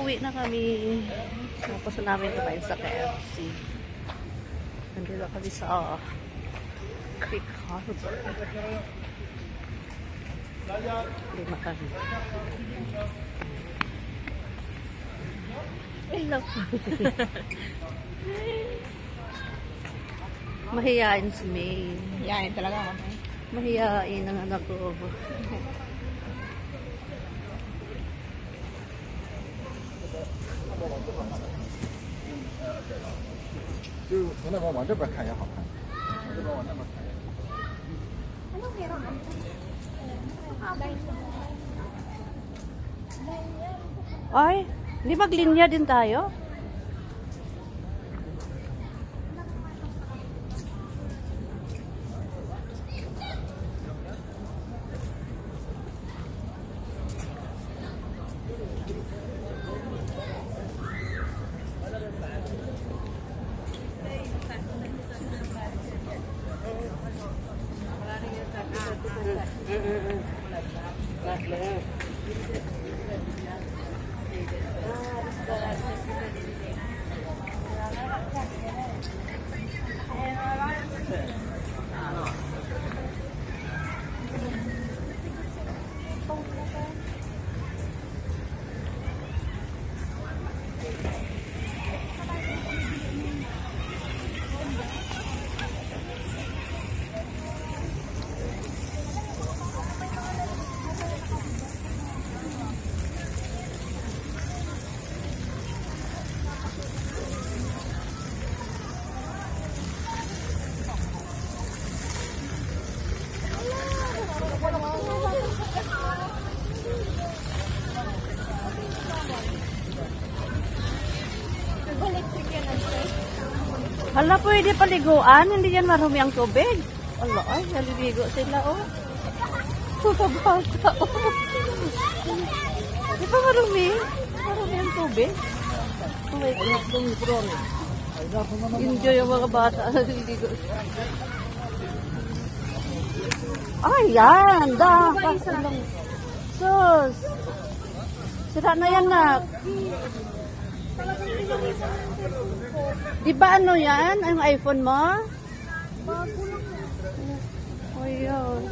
Pauwi na kami. Tapos namin kumain sa KFC. Nandito kami sa Creek Harbor. Lima kami. Hello. Mahihain si May. Mahihain talaga ako. Mahihain ang anak ko.就从那边往这边看也好看，这边往那边看也好。 Ay, di maglinya din tayo? Hala, pwede paliguan. Hindi yan marumi ang tubig. Allah, ay, naliligo sila, oh. Bata, oh. Di ba marumi? Marumi ang tubig. Oh my God. Enjoy yung mga bata. Naliligo. Ay, yan. Sus. Sira na yan, nak. Di ba ano yan? Ang iPhone mo? Bago lang. Oh, yun.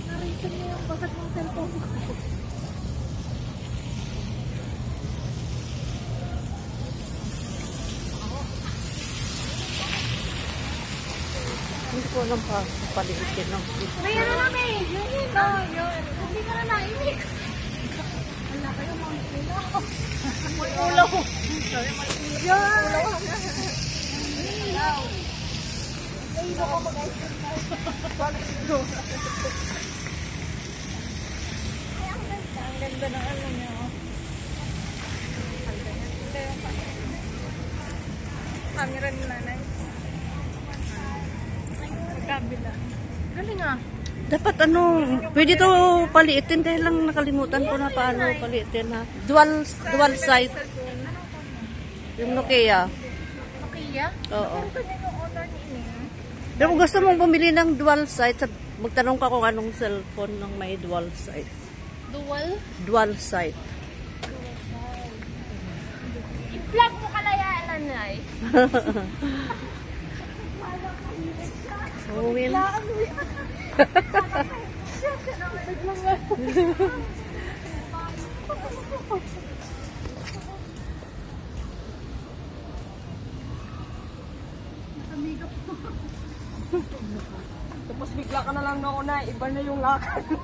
Narisan mo yung bagat ng cellphone ko. Hindi ko alam pa paliitin ng May ano namin! Yun! Hindi ka na naimik! Wala kayo mga ulo. May ulo. Sorry, may ulo. Yan! Ilaw. Ay, ilo ko mag-ice cream na. Pag-ilo. Ay, ang ganda. Ang ganda ng ano niya. Ang ganda. Ito yung camera ni nanay. Kabila. Galing ah. dapat ano, pwede to paliitin dahil lang nakalimutan ko na paano paliitin ha. Dual side. Yung Nokia. Nokia? Oo. Ano ba yung order ni Ine? Pero kung gusto mong bumili ng dual side, magtanong ka kung anong cellphone ng may dual side. Dual? Dual side. I-vlog mo kalayaan, nanay. Oh, win. Tapos bigla ka na lang na una, iba na yung lakad mo.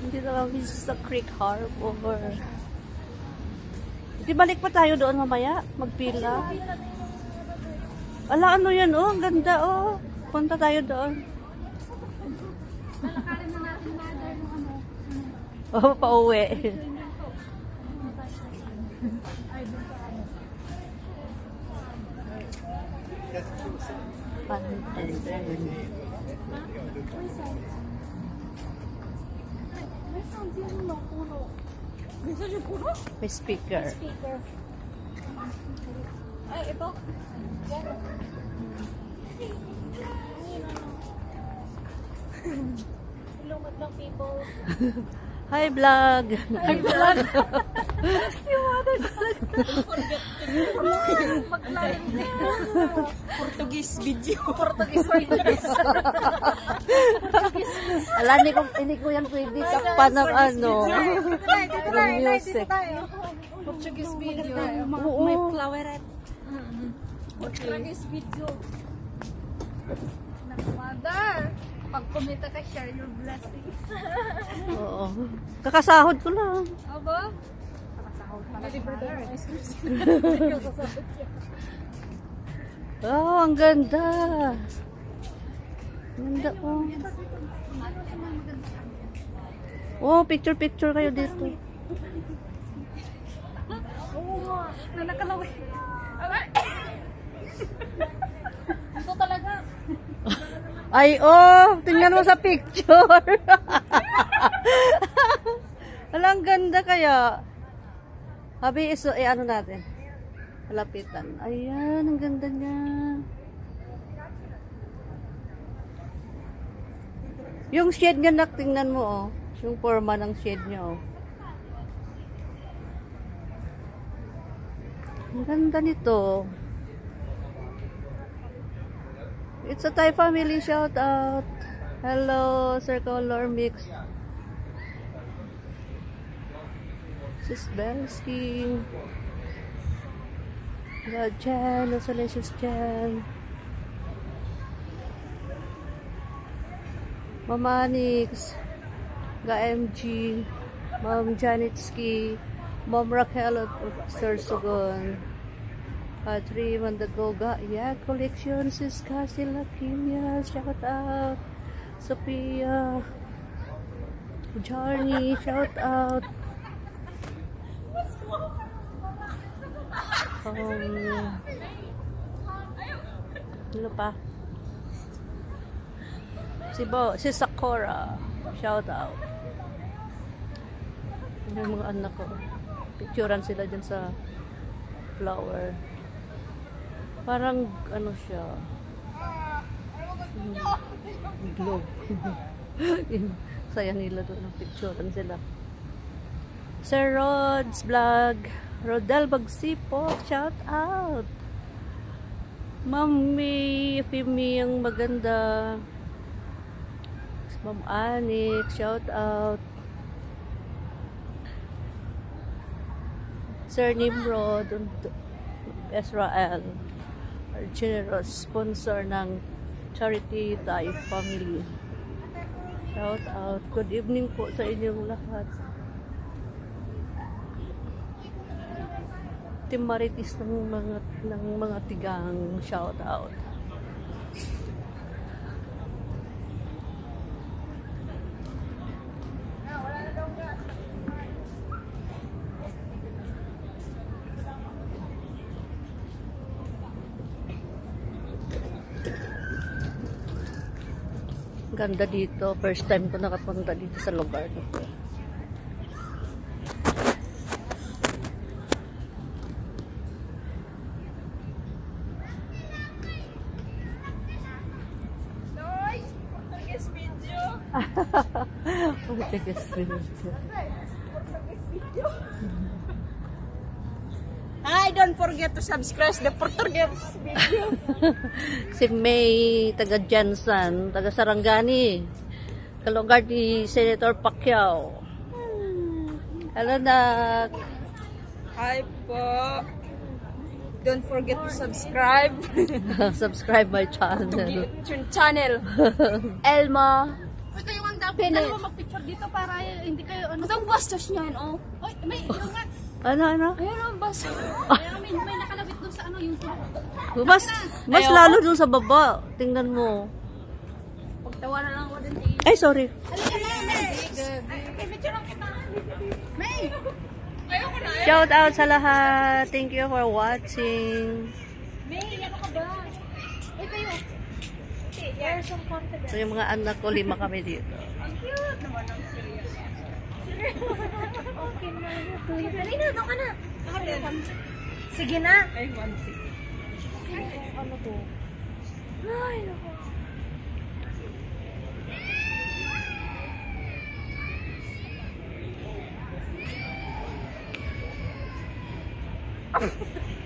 Hindi na lang sa Creek Harbor. Di balik pa tayo doon mamaya? Magpila? Ala, ano yan? Oh, ang ganda oh. Punta tayo doon. Lalakarin na natin mother ng ano. Oh, pauwi. May sound yan no, puno. May sound yung puno? May speaker. Speaker. Ay, ito. Yan. Hello, What the people? Hi, vlog. Hi, vlog. Yung mother maglalim din. Portuguese video. Portuguese video. Ala, hindi ko yan pwede pa ng ano. Ng music. Portuguese video. Oo. May floweret. Portuguese video. Mother, pag kumita ka, share your blessings. Oo. Kakasahod ko lang. Aba? Kakasahod pala si mother. Oh, ang ganda. Ganda oh. Oh, picture kayo dito. Oo nga. Na nakalawin. Ito talaga. Ay, oh, tingnan mo sa picture. Alang ganda kaya. Habi, ano natin? Lapitan. Ayan, ang ganda niya. Yung shade niya, tingnan mo, oh. Yung forma ng shade niya, oh. Ang ganda nito. It's a Thai family shout out. Hello, Sir Color Mix. Sis Belsky. God Chan, Salicious Chan. Mama Nix. Ga-MG. Mom Janitsky. Mom Raquel of Sir Sugon. Patri Mandagoga, yeah, collections is Casila Kimia, shout out. Sophia, Johnny, shout out. Ano pa? Si Sakura, shout out. Yung mga anak ko, picturean sila dyan sa flower. Parang ano siya, globe. Saya nila doon ng picturean sila. Sir Rod's vlog, Rodel Bagsipok, shout out. Mami Fimi ang maganda. Ma'am Anik, shout out. Sir Nimrod, Israel, our generous sponsor ng Charity Thai Family. Shout out. Good evening po sa inyong lahat. Team Maritis ng mga tigang, shout out. Ganda dito. First time ko nakapunta dito sa lugar nito. Portuguese video. Portuguese video. Hi, don't forget to subscribe the Portuguese video. Si May, taga Jansan, taga Sarangani. Kalugar ni Senator Pacquiao. Hello, Nak. Hi po. Don't forget to subscribe Subscribe my channel. channel. Elma. Uy, kayo ang dapat dalawa mag-picture dito para hindi kayo ano. Itong bastos niyan, oh. Uy, may yung nga. Ano? Ayun ang bastos. Ayun, may nakalawit doon sa ano yung Mas lalo dun sa baba. Tingnan mo. pagtawa na lang ako din. Ay, sorry. Halika na, May. Picture lang kita. May. Ayoko na. Shout out sa lahat. Thank you for watching. May, ano ka ba? Uy, kayo. There's some confidence. So, yung mga anak ko, 5 kami dito. Ang cute naman ang serious. Okay na. Dali na, doon ka na. Sige na. Ay, 1-6. Ano to? Ay, naku. Yak!